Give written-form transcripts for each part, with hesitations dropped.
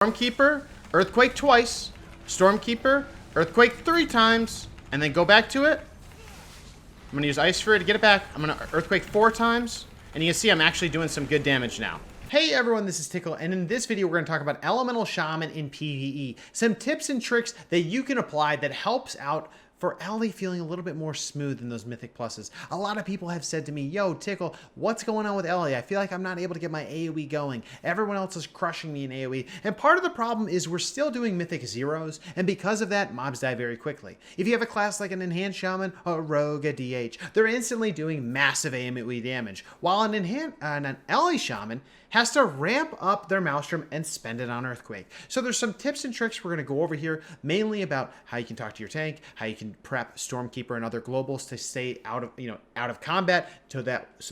Stormkeeper, Earthquake twice, Stormkeeper, Earthquake 3 times, and then go back to it. I'm going to use Ice Fury to get it back. I'm going to Earthquake 4 times, and you can see I'm actually doing some good damage now. Hey everyone, this is Tiqqle, and in this video we're going to talk about Elemental Shaman in PvE. Some tips and tricks that you can apply that helps out for LE feeling a little bit more smooth in those Mythic pluses. A lot of people have said to me, yo, Tiqqle, what's going on with LE? I feel like I'm not able to get my AoE going. Everyone else is crushing me in AoE. And part of the problem is we're still doing Mythic zeros, and because of that, mobs die very quickly. If you have a class like an Enhanced Shaman, a Rogue, a DH, they're instantly doing massive AoE damage, while an LE Shaman has to ramp up their Maelstrom and spend it on Earthquake. So there's some tips and tricks we're going to go over here, mainly about how you can talk to your tank, how you can prep Stormkeeper and other globals to stay out of combat, so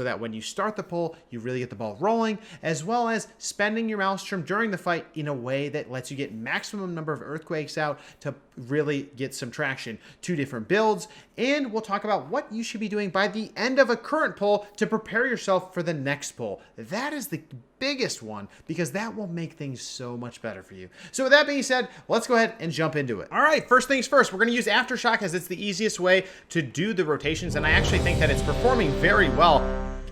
that when you start the pull, you really get the ball rolling, as well as spending your Maelstrom during the fight in a way that lets you get maximum number of Earthquakes out to really get some traction. 2 different builds, and we'll talk about what you should be doing by the end of a current pull to prepare yourself for the next pull. That is the biggest one, because that will make things so much better for you. So with that being said, let's go ahead and jump into it. All right, first things first, we're going to use Aftershock as it's the easiest way to do the rotations, and I actually think that it's performing very well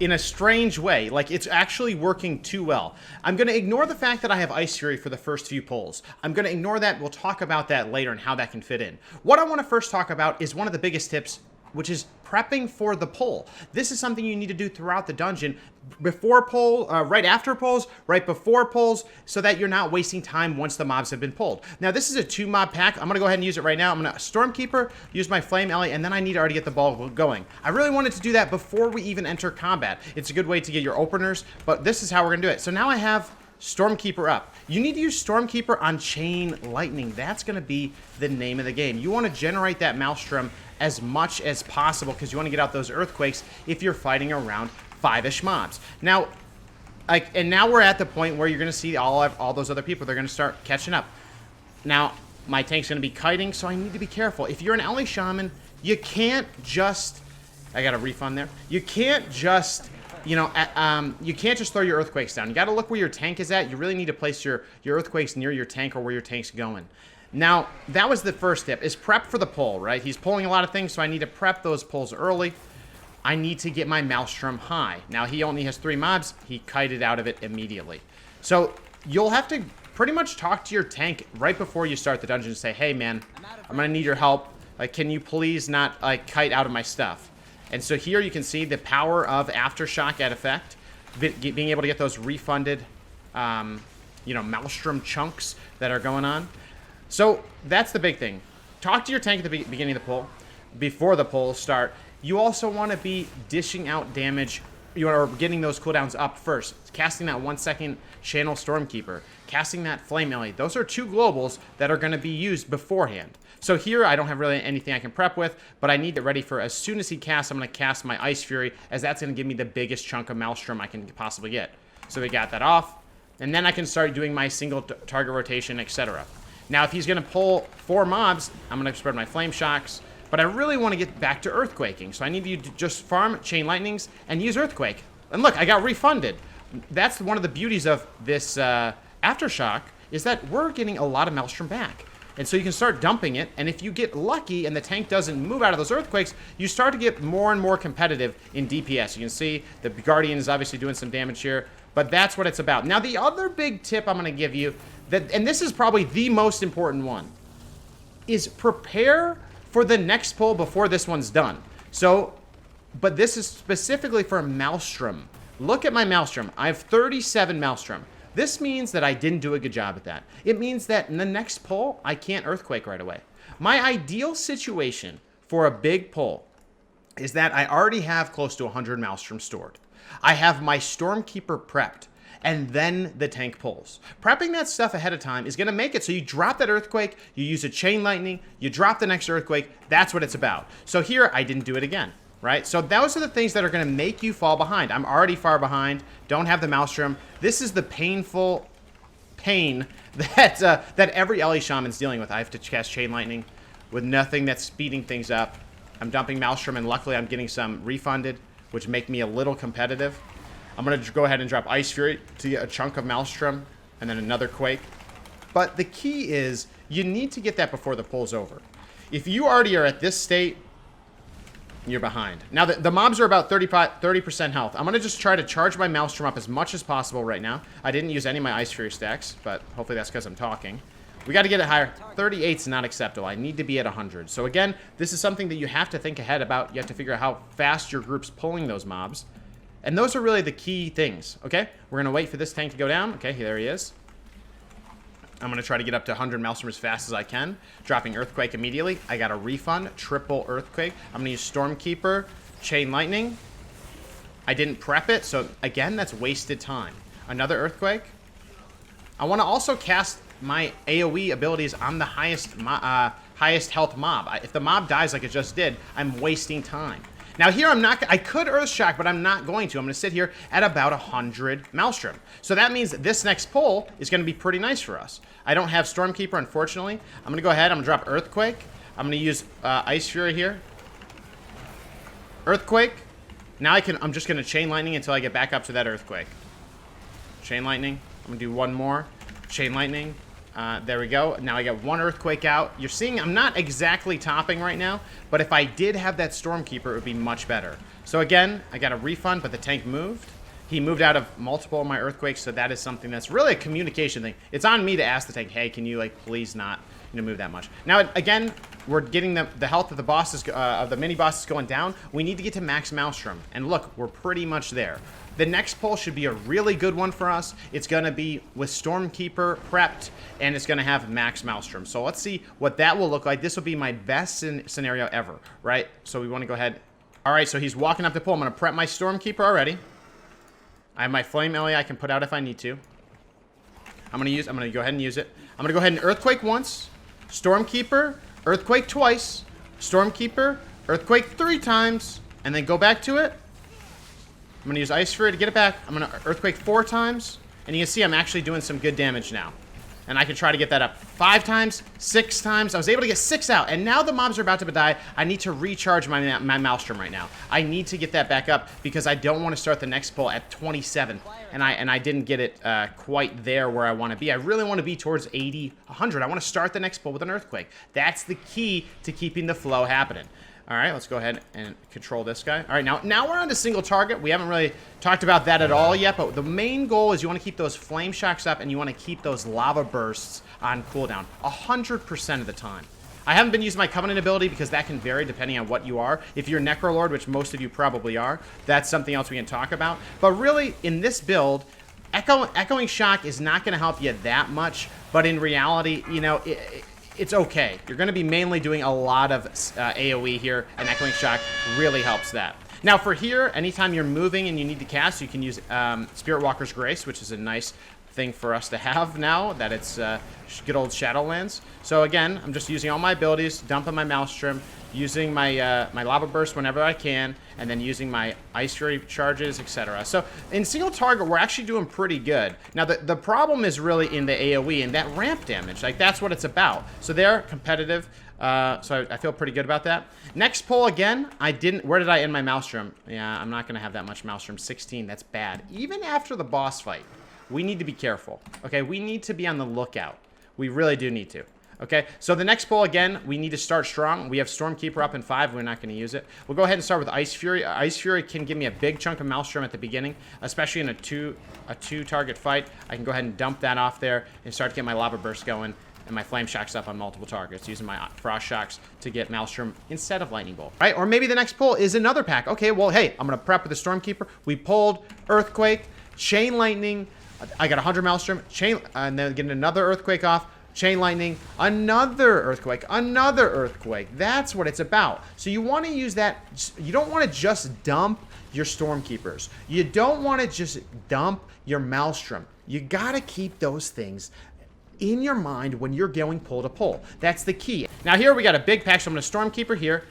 in a strange way. Like, it's actually working too well. I'm going to ignore the fact that I have Ice Fury for the first few pulls. I'm going to ignore that. We'll talk about that later and how that can fit in. What I want to first talk about is one of the biggest tips, which is prepping for the pull. This is something you need to do throughout the dungeon, before pull, right after pulls, right before pulls, so that you're not wasting time once the mobs have been pulled. Now, this is a 2 mob pack. I'm gonna go ahead and use it right now. I'm gonna Stormkeeper, use my Flame LA, and then I need to already get the ball going. I really wanted to do that before we even enter combat. It's a good way to get your openers, but this is how we're gonna do it. So now I have Stormkeeper up. You need to use Stormkeeper on Chain Lightning. That's going to be the name of the game. You want to generate that Maelstrom as much as possible, because you want to get out those Earthquakes if you're fighting around 5-ish mobs. Now, now we're at the point where you're going to see all those other people. They're going to start catching up. Now, my tank's going to be kiting, so I need to be careful. If you're an LE Shaman, you can't just... I got a refund there. You can't just... you can't just throw your Earthquakes down. You got to look where your tank is at. You really need to place your Earthquakes near your tank or where your tank's going. Now, that was the first tip, is prep for the pull, right? He's pulling a lot of things, so I need to prep those pulls early. I need to get my Maelstrom high. Now, he only has 3 mobs. He kited out of it immediately. So, you'll have to pretty much talk to your tank right before you start the dungeon and say, hey, man, I'm going to need your help. Like, can you please not, kite out of my stuff? And so here you can see the power of Aftershock at effect, being able to get those refunded, Maelstrom chunks that are going on. So that's the big thing. Talk to your tank at the beginning of the pull, before the pulls start. You also want to be dishing out damage, or getting those cooldowns up first. Casting that 1-second Channel Stormkeeper, casting that Flame LA. Those are 2 globals that are going to be used beforehand. So here, I don't have really anything I can prep with, but I need it ready for as soon as he casts, I'm going to cast my Ice Fury, as that's going to give me the biggest chunk of Maelstrom I can possibly get. So we got that off, and then I can start doing my single target rotation, etc. Now, if he's going to pull 4 mobs, I'm going to spread my Flame Shocks, but I really want to get back to Earthquaking, so I need you to just farm Chain Lightnings and use Earthquake. And look, I got refunded. That's one of the beauties of this Aftershock, is that we're getting a lot of Maelstrom back. And so you can start dumping it, and if you get lucky and the tank doesn't move out of those Earthquakes, you start to get more and more competitive in DPS. You can see the Guardian is obviously doing some damage here, but that's what it's about. Now, the other big tip I'm going to give you, and this is probably the most important one, is prepare for the next pull before this one's done. So, but this is specifically for Maelstrom. Look at my Maelstrom. I have 37 Maelstrom. This means that I didn't do a good job at that. It means that in the next pull, I can't Earthquake right away. My ideal situation for a big pull is that I already have close to 100 Maelstrom stored. I have my Stormkeeper prepped, and then the tank pulls. Prepping that stuff ahead of time is going to make it so you drop that Earthquake, you use a Chain Lightning, you drop the next Earthquake. That's what it's about. So here, I didn't do it again. Right? So those are the things that are going to make you fall behind. I'm already far behind. Don't have the Maelstrom. This is the painful pain that that every LE Shaman's dealing with. I have to cast Chain Lightning with nothing that's speeding things up. I'm dumping Maelstrom, and luckily I'm getting some refunded, which make me a little competitive. I'm going to go ahead and drop Ice Fury to get a chunk of Maelstrom, and then another Quake. But the key is you need to get that before the pull's over. If you already are at this state, you're behind. Now, the mobs are about 30% health. I'm going to just try to charge my Maelstrom up as much as possible right now. I didn't use any of my Ice Fury stacks, but hopefully that's because I'm talking. We got to get it higher. 38's not acceptable. I need to be at 100. So again, this is something that you have to think ahead about. You have to figure out how fast your group's pulling those mobs. And those are really the key things, okay? We're going to wait for this tank to go down. Okay, there he is. I'm going to try to get up to 100 Maelstrom as fast as I can. Dropping Earthquake immediately. I got a refund. Triple Earthquake. I'm going to use Stormkeeper. Chain Lightning. I didn't prep it, so again, that's wasted time. Another Earthquake. I want to also cast my AoE abilities on the highest health mob. If the mob dies like it just did, I'm wasting time. Now here I could Earthshock, but I'm not going to. I'm going to sit here at about 100 Maelstrom. So that means this next pull is going to be pretty nice for us. I don't have Stormkeeper, unfortunately. I'm going to go ahead. I'm going to drop Earthquake. I'm going to use Ice Fury here. Earthquake. Now I'm just going to Chain Lightning until I get back up to that Earthquake. Chain Lightning. I'm going to do one more. Chain Lightning. There we go. Now I got one Earthquake out. You're seeing I'm not exactly topping right now, but if I did have that Stormkeeper, it would be much better. So again, I got a refund, but the tank moved. He moved out of multiple of my Earthquakes, so that is something that's really a communication thing. It's on me to ask the tank, hey, can you, like, please not, move that much. Now, again, we're getting the health of the bosses, of the mini-bosses going down. We need to get to max Maelstrom, and look, we're pretty much there. The next pull should be a really good one for us. It's going to be with Stormkeeper prepped, and it's going to have max Maelstrom. So let's see what that will look like. This will be my best scenario ever, right? So we want to go ahead. All right, so he's walking up the pull. I'm going to prep my Stormkeeper already. I have my Flame LA I can put out if I need to. I'm going to go ahead and use it. I'm going to go ahead and Earthquake once, Stormkeeper, Earthquake twice, Stormkeeper, Earthquake 3 times, and then go back to it. I'm going to use Ice Fury to get it back. I'm going to Earthquake 4 times. And you can see I'm actually doing some good damage now. And I can try to get that up 5 times, 6 times. I was able to get 6 out. And now the mobs are about to die. I need to recharge my Maelstrom right now. I need to get that back up because I don't want to start the next pull at 27. And I didn't get it quite there where I want to be. I really want to be towards 80, 100. I want to start the next pull with an Earthquake. That's the key to keeping the flow happening. All right, let's go ahead and control this guy. All right, now we're on to single target. We haven't really talked about that at all yet, but the main goal is you want to keep those flame shocks up and you want to keep those lava bursts on cooldown 100% of the time. I haven't been using my Covenant ability because that can vary depending on what you are. If you're Necrolord, which most of you probably are, that's something else we can talk about. But really, in this build, Echoing Shock is not going to help you that much, but in reality, you know, it's okay. You're going to be mainly doing a lot of AoE here, and Echoing Shock really helps that. Now for here, anytime you're moving and you need to cast, you can use Spirit Walker's Grace, which is a nice thing for us to have now that it's good old Shadowlands. So again, I'm just using all my abilities, dumping my Maelstrom, using my my Lava Burst whenever I can, and then using my Ice Fury charges, etc. So in single target, we're actually doing pretty good. Now the problem is really in the AoE and that ramp damage. Like that's what it's about. So they're competitive. So I feel pretty good about that. Next pull again, where did I end my Maelstrom? Yeah, I'm not gonna have that much Maelstrom. 16, that's bad. Even after the boss fight, we need to be careful. Okay, we need to be on the lookout. We really do need to. Okay, so the next pull, again, we need to start strong. We have Stormkeeper up in 5. We're not going to use it. We'll go ahead and start with Ice Fury. Ice Fury can give me a big chunk of Maelstrom at the beginning, especially in a two-target fight. I can go ahead and dump that off there and start to get my Lava Burst going and my Flame Shocks up on multiple targets, using my Frost Shocks to get Maelstrom instead of Lightning Bolt. Right? Or maybe the next pull is another pack. Okay, well, hey, I'm going to prep with the Stormkeeper. We pulled Earthquake, Chain Lightning. I got 100 Maelstrom, and then getting another Earthquake off. Chain Lightning, another Earthquake, another Earthquake. That's what it's about. So you want to use that. You don't want to just dump your Stormkeepers. You don't want to just dump your Maelstrom. You got to keep those things in your mind when you're going pull to pull. That's the key. Now here we got a big pack, so I'm going to Stormkeeper here.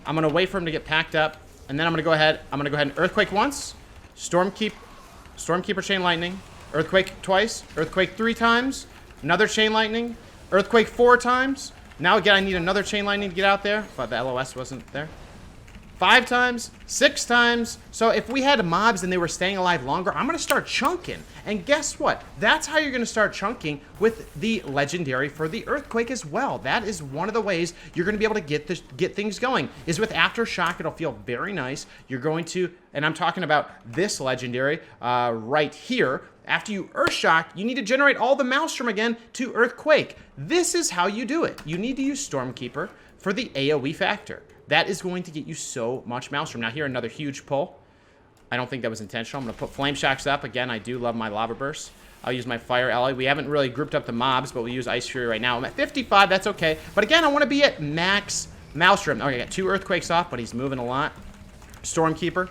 I'm going to wait for him to get packed up, and then I'm going to go ahead and Earthquake once, Stormkeeper Chain Lightning, Earthquake twice, Earthquake 3 times, another Chain Lightning, Earthquake 4 times. Now again, I need another Chain Lightning to get out there, but the LOS wasn't there. 5 times, 6 times. So if we had mobs and they were staying alive longer, I'm going to start chunking. And guess what? That's how you're going to start chunking with the legendary for the Earthquake as well. That is one of the ways you're going to be able to get things going, is with Aftershock. It'll feel very nice. You're going to, and I'm talking about this legendary right here. After you Earthshock, you need to generate all the Maelstrom again to Earthquake. This is how you do it. You need to use Stormkeeper for the AoE factor. That is going to get you so much Maelstrom. Now here, another huge pull. I don't think that was intentional. I'm going to put Flame Shocks up. Again, I do love my Lava Burst. I'll use my Fire Ally. We haven't really grouped up the mobs, but we'll use Ice Fury right now. I'm at 55. That's okay. But again, I want to be at max Maelstrom. Okay, I got 2 Earthquakes off, but he's moving a lot. Stormkeeper.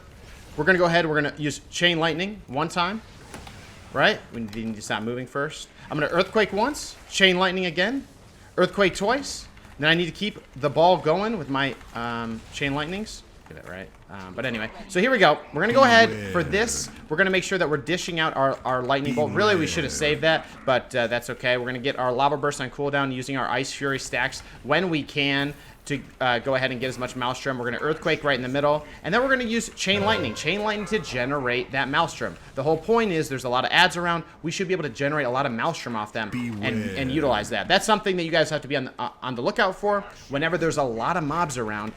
We're going to go ahead. We're going to use Chain Lightning 1 time. Right? We need to stop moving first. I'm going to Earthquake once. Chain Lightning again. Earthquake twice. Then I need to keep the ball going with my Chain Lightnings. Get it right. But anyway, so here we go. We're going to go ahead for this. We're going to make sure that we're dishing out our Lightning Bolt. Really, we should have saved that, but that's okay. We're going to get our Lava Burst on cooldown using our Ice Fury stacks when we can to go ahead and get as much Maelstrom. We're going to Earthquake right in the middle, and then we're going to use Chain Lightning. Chain Lightning to generate that Maelstrom. The whole point is there's a lot of ads around. We should be able to generate a lot of Maelstrom off them and utilize that. That's something that you guys have to be on the lookout for. Whenever there's a lot of mobs around,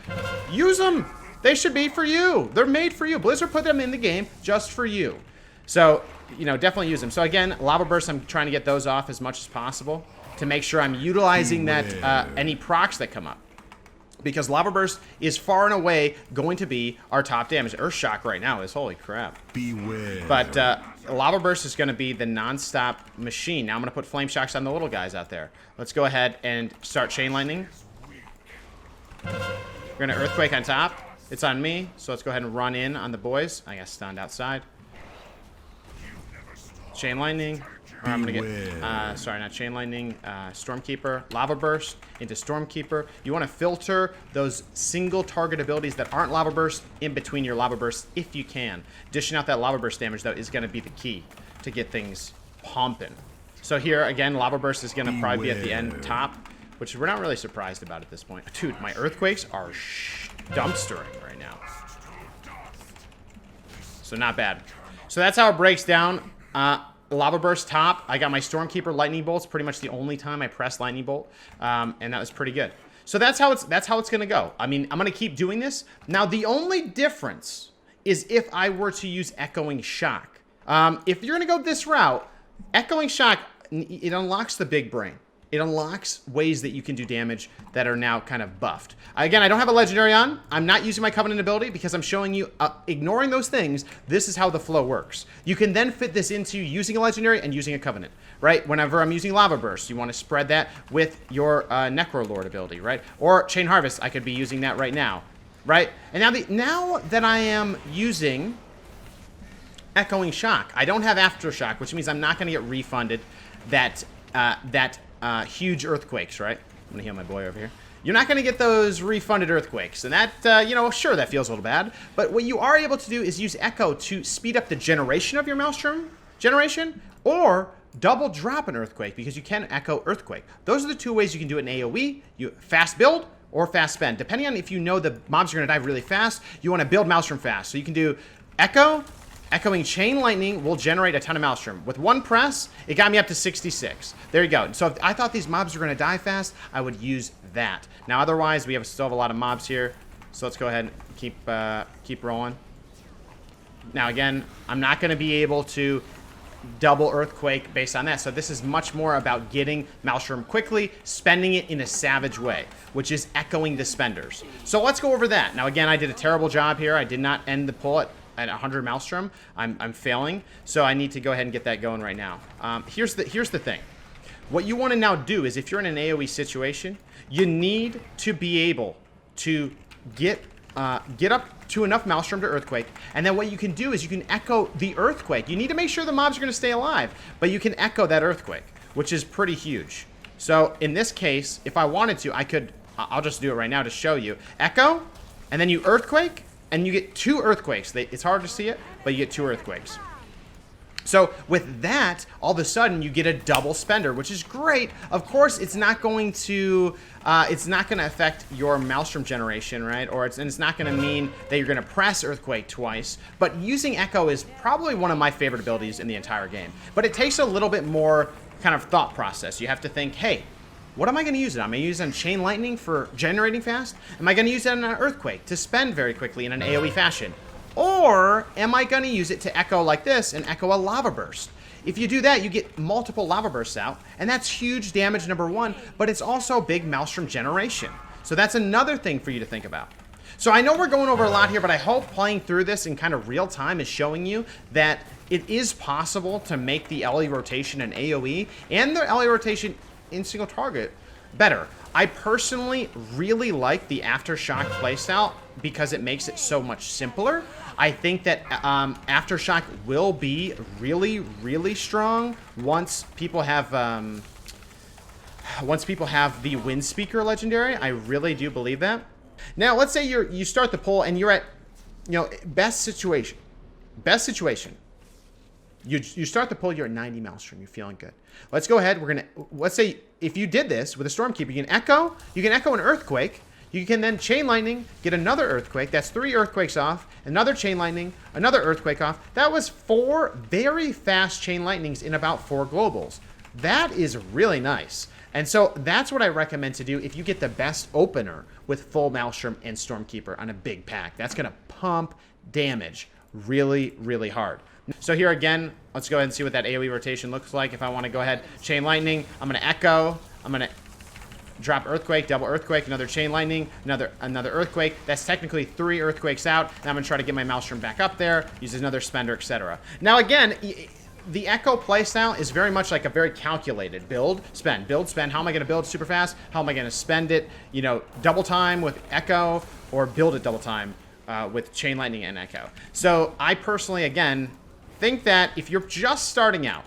use them. They should be for you. They're made for you. Blizzard put them in the game just for you. So, you know, definitely use them. So again, Lava Burst, I'm trying to get those off as much as possible to make sure I'm utilizing that any procs that come up. Because Lava Burst is far and away going to be our top damage. Earthshock right now is holy crap. Beware. But Lava Burst is going to be the non-stop machine. Now I'm going to put Flame Shocks on the little guys out there. Let's go ahead and start Chain Lightning. We're going to Earthquake on top. It's on me, so let's go ahead and run in on the boys. I got stunned outside. Chain Lightning. Or I'm going to get, sorry, not Chain Lightning, Stormkeeper, Lava Burst into Stormkeeper. You want to filter those single target abilities that aren't Lava Burst in between your Lava Bursts if you can. Dishing out that Lava Burst damage, though, is going to be the key to get things pumping. So here, again, Lava Burst is going to probably be at the end top, which we're not really surprised about at this point. Dude, my Earthquakes are dumpstering right now. So not bad. So that's how it breaks down. Lava Burst top. I got my Stormkeeper Lightning Bolts. Pretty much the only time I pressed Lightning Bolt, and that was pretty good. So that's how it's gonna go. I mean, I'm gonna keep doing this. Now the only difference is if I were to use Echoing Shock. If you're gonna go this route, Echoing Shock, it unlocks the big brain. It unlocks ways that you can do damage that are now kind of buffed. Again, I don't have a Legendary on. I'm not using my Covenant ability because I'm showing you, ignoring those things, this is how the flow works. You can then fit this into using a Legendary and using a Covenant, right? Whenever I'm using Lava Burst, you want to spread that with your Necrolord ability, right? Or Chain Harvest, I could be using that right now, right? And now that I am using Echoing Shock, I don't have Aftershock, which means I'm not going to get refunded that huge Earthquakes, right? I'm gonna heal my boy over here. You're not gonna get those refunded Earthquakes, and that, you know, sure, that feels a little bad, but what you are able to do is use Echo to speed up the generation of your Maelstrom generation, or double drop an Earthquake, because you can Echo Earthquake. Those are the 2 ways you can do it in AoE. You fast build or fast spend. Depending on if you know the mobs are gonna die really fast, you wanna build Maelstrom fast. So you can do Echo. Echoing Chain Lightning will generate a ton of Maelstrom. With 1 press, it got me up to 66. There you go. So if I thought these mobs were going to die fast, I would use that. Now, otherwise, we still have a lot of mobs here. So let's go ahead and keep rolling. Now, again, I'm not going to be able to double Earthquake based on that. So this is much more about getting Maelstrom quickly, spending it in a savage way, which is echoing the spenders. So let's go over that. Now, again, I did a terrible job here. I did not end the pull at 100 Maelstrom. I'm failing, so I need to go ahead and get that going right now. Here's the thing. What you want to now do is, if you're in an AoE situation, you need to be able to get up to enough Maelstrom to Earthquake, and then what you can do is you can echo the Earthquake. You need to make sure the mobs are going to stay alive, but you can echo that Earthquake, which is pretty huge. So in this case, if I wanted to, I'll just do it right now to show you. Echo, and then you Earthquake, and you get 2 Earthquakes. It's hard to see it, but you get 2 Earthquakes. So with that, all of a sudden you get a double spender, which is great. Of course, it's not going to affect your Maelstrom generation, right? And it's not going to mean that you're going to press Earthquake twice. But using Echo is probably one of my favorite abilities in the entire game. But it takes a little bit more kind of thought process. You have to think, hey, what am I going to use it on? Am I going to use it on Chain Lightning for generating fast? Am I going to use it on an Earthquake to spend very quickly in an AoE fashion? Or am I going to use it to echo like this and echo a Lava Burst? If you do that, you get multiple Lava Bursts out, and that's huge damage, number one, but it's also big Maelstrom generation. So that's another thing for you to think about. So I know we're going over a lot here, but I hope playing through this in kind of real time is showing you that it is possible to make the LE rotation in AoE and the LE rotation in single target better. I personally really like the Aftershock playstyle because it makes it so much simpler. I think that Aftershock will be really, really strong once people have the Wind Speaker legendary. I really do believe that. Now, let's say you start the poll and you're at, best situation. You start the pull, you're at 90 Maelstrom, you're feeling good. Let's go ahead, let's say if you did this with a Stormkeeper, you can echo an Earthquake, you can then Chain Lightning, get another Earthquake, that's 3 Earthquakes off, another Chain Lightning, another Earthquake off. That was 4 very fast Chain Lightnings in about 4 globals. That is really nice. And so that's what I recommend to do if you get the best opener with full Maelstrom and Stormkeeper on a big pack. That's going to pump damage really, really hard. So here again, let's go ahead and see what that AoE rotation looks like. If I want to go ahead, Chain Lightning, I'm going to Echo, I'm going to drop Earthquake, double Earthquake, another Chain Lightning, another Earthquake. That's technically 3 Earthquakes out. And I'm going to try to get my Maelstrom back up there, use another Spender, etc. Now again, the Echo playstyle is very much like a very calculated build, spend. How am I going to build super fast? How am I going to spend it, double time with Echo, or build it double time with Chain Lightning and Echo? So I personally, again, think that if you're just starting out,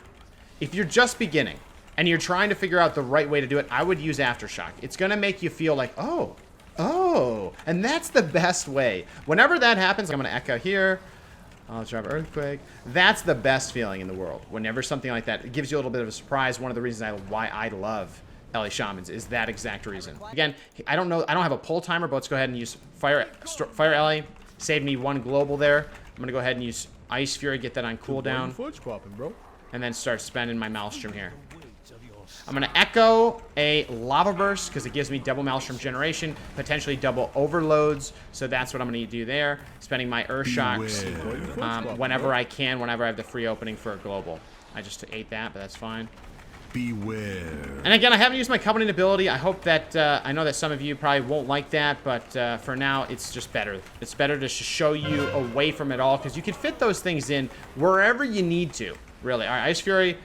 if you're just beginning, and you're trying to figure out the right way to do it, I would use Aftershock. It's going to make you feel like, oh, and that's the best way. Whenever that happens, I'm going to Echo here. I'll drop Earthquake. That's the best feeling in the world. Whenever something like that, it gives you a little bit of a surprise. One of the reasons why I love LA Shamans is that exact reason. Again, I don't have a pull timer, but let's go ahead and use Fire LA. Save me 1 global there. I'm going to go ahead and use Ice Fury, get that on cooldown, and then start spending my Maelstrom here. I'm going to Echo a Lava Burst because it gives me double Maelstrom generation, potentially double overloads, so that's what I'm going to do there. Spending my Earth Shocks whenever I can, whenever I have the free opening for a global. I just ate that, but that's fine. Beware. And again, I haven't used my Covenant ability. I hope that, I know that some of you probably won't like that, but for now, it's just better. It's better to show you away from it all, because you can fit those things in wherever you need to, really. All right, Ice Fury,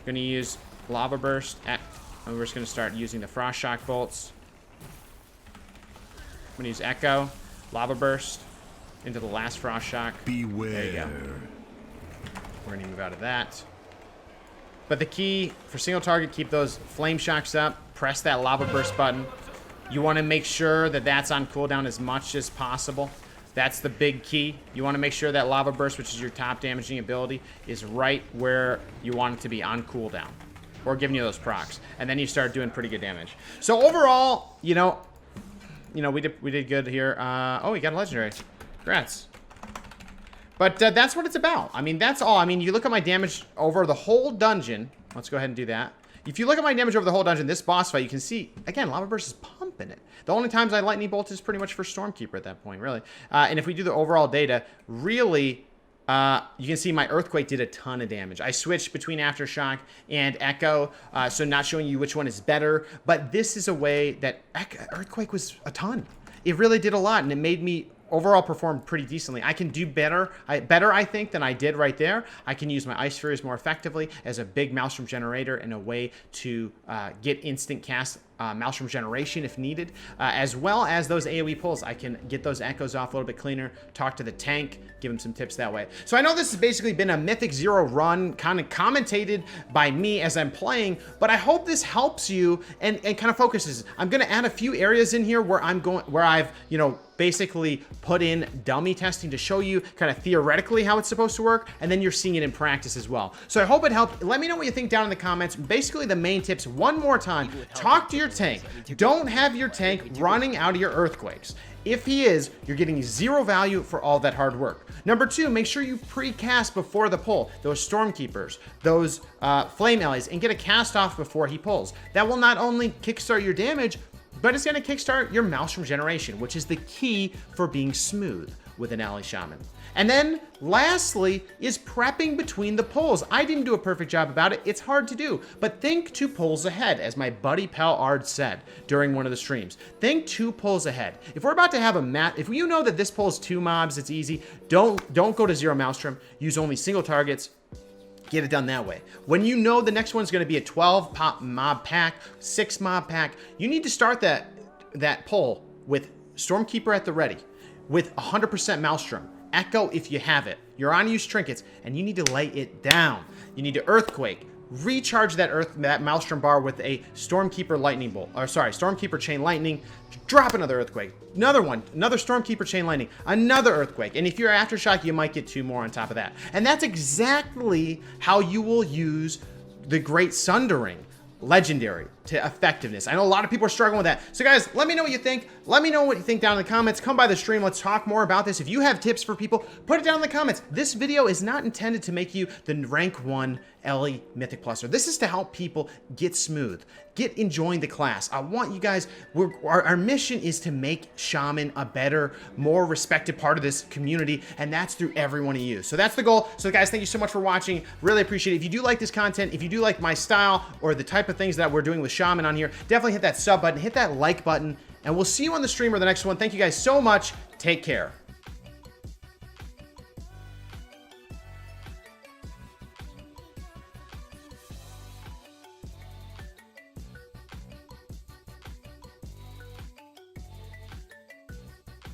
going to use Lava Burst, and we're just going to start using the Frost Shock bolts. I'm going to use Echo, Lava Burst, into the last Frost Shock. Beware. There you go. We're going to move out of that. But the key for single target, keep those Flame Shocks up, press that Lava Burst button. You want to make sure that that's on cooldown as much as possible. That's the big key. You want to make sure that Lava Burst, which is your top damaging ability, is right where you want it to be on cooldown, or giving you those procs, and then you start doing pretty good damage. So overall, we did good here. Oh, we got a legendary. Congrats. But that's what it's about. I mean, that's all. I mean, you look at my damage over the whole dungeon. Let's go ahead and do that. If you look at my damage over the whole dungeon, this boss fight, you can see, again, Lava Burst is pumping it. The only times I Lightning Bolt is pretty much for Stormkeeper at that point, really. And if we do the overall data, really, you can see my Earthquake did a ton of damage. I switched between Aftershock and Echo, so not showing you which one is better. But this is a way that Earthquake was a ton. It really did a lot, and it made me overall perform pretty decently. I can do better, I think, than I did right there. I can use my Ice Furies more effectively as a big Maelstrom generator and a way to get instant cast Maelstrom Generation if needed, as well as those AoE pulls. I can get those echoes off a little bit cleaner, talk to the tank, give him some tips that way. So I know this has basically been a Mythic 0 run, kind of commentated by me as I'm playing, but I hope this helps you and kind of focuses. I'm going to add a few areas in here where I've, you know, basically put in dummy testing to show you kind of theoretically how it's supposed to work, and then you're seeing it in practice as well. So I hope it helped. Let me know what you think down in the comments. Basically, the main tips, one more time, talk to your tank. Don't have your tank running out of your earthquakes. If he is, you're getting 0 value for all that hard work. Number 2, make sure you pre-cast before the pull. Those Stormkeepers, those Flame Allies, and get a cast off before he pulls. That will not only kickstart your damage, but it's going to kickstart your Maelstrom Generation, which is the key for being smooth with an Ally Shaman. And then, lastly, is prepping between the pulls. I didn't do a perfect job about it. It's hard to do. But think 2 pulls ahead, as my buddy Pal Ard said during one of the streams. Think 2 pulls ahead. If we're about to have a mat, if you know that this pulls 2 mobs, it's easy. Don't go to 0 Maelstrom. Use only single targets. Get it done that way. When you know the next one's going to be a 12 pop mob pack, 6 mob pack, you need to start that pull with Stormkeeper at the ready, with 100% Maelstrom. Echo if you have it. You're on use trinkets, and you need to lay it down. You need to Earthquake. Recharge that Maelstrom bar with a Stormkeeper Lightning Bolt. Or sorry, Stormkeeper Chain Lightning. Drop another Earthquake. Another one. Another Stormkeeper Chain Lightning. Another Earthquake. And if you're Aftershock, you might get 2 more on top of that. And that's exactly how you will use the Great Sundering Legendary to effectiveness. I know a lot of people are struggling with that. So guys, let me know what you think. Let me know what you think down in the comments. Come by the stream. Let's talk more about this. If you have tips for people, put it down in the comments. This video is not intended to make you the rank 1 Ellie Mythic Pluser. This is to help people get smooth, get enjoying the class. I want you guys, our mission is to make Shaman a better, more respected part of this community, and that's through every one of you. So that's the goal. So guys, thank you so much for watching. Really appreciate it. If you do like this content, if you do like my style or the type of things that we're doing with Shaman on here, definitely hit that sub button, hit that like button, and we'll see you on the stream or the next one. Thank you guys so much. Take care.